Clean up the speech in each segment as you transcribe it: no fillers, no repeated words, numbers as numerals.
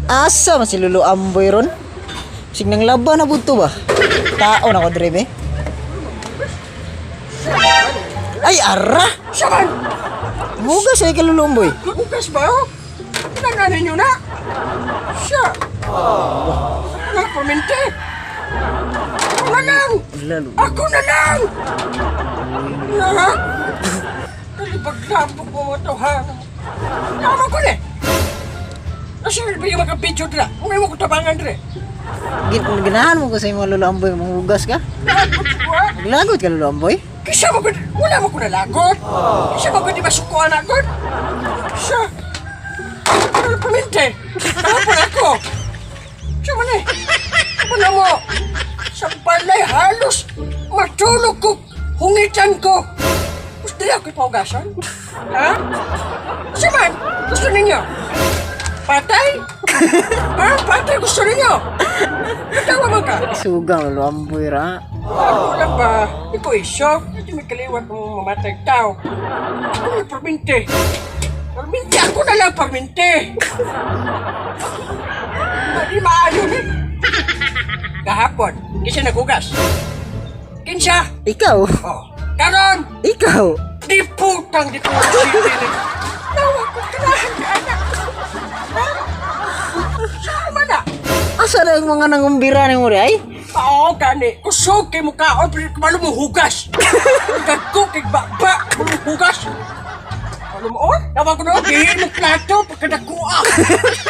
Asa man si Lolo Amboy ron? Sig nang laban na buto ba? Tao na ko drive eh. Ay ara! Saman! Mugas ay kay Lolo Amboy. Bukas ba? Nanganin nyo na! Siya! Nagpaminti! Ako na lang! Lalo. Ako na lang! Lahat! Kalipaglampok mo ito, ha? Tama ko na! Nasunod ba yung magka-picture na? Kung mo ko tabangan rin. Ginahan mo ko sa mga Lolo Amboy, mangugas ka? Lagot ko, ha? Lagot ka Lolo Amboy? Kisa mo ko, wala mo ko nalagot. Kisa mo ko di masukuan agad. Kisa. Ano paminti? Kahapon ako. Siya man eh. Ano mo? Sa balay halos matulog ko. Hungitan ko. Gusto niya ako ipaugasan? Ha? Siya man? Gusto ninyo? Patay? Ha? Patay gusto ninyo? Natawa mo ka? Sugang Lolo Amboy ra. Ako lang ba? Ikaw isyok. Hindi may kaliwat mong mamatay tao. Ako may perminti. Perminti ako na lang, perminti. Hindi maayon eh. Kahapon, kinsa nagugas. Kinsa? Ikaw? Oh. Karon, Ikaw? di putang di ko masili. Nawa ko kanahan ka anak. Ha? Sama na. Asa na yung mga nangumbira ni mo ay? Oo, gani. Kusog kay mukhaon, pero kumalo mo hugas. Gagko kay baba, mo hugas. Ano mo, oh? Tawag ko na, dihin mo plato, pagkadakuha.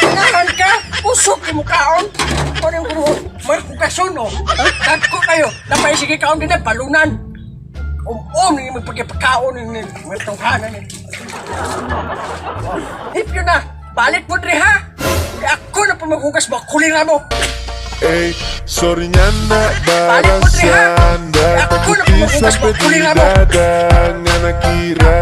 Kanahan ka, kusog kay mukhaon. Ano yung kuro, may hugason, oh. Gagko kayo, napay sige kaon din na, balunan. Yung magpagkipakaon, yung may tunghanan. Hip yun na, balik mo dre ha. Kaya ako na pa maghugas mo, kulira mo. Ey, sorry nyanda Balik mo, Tre, ha? barasanda Ako na Pagkiti pumuhugas mo, sampai di kulira mo. dada Nga nakira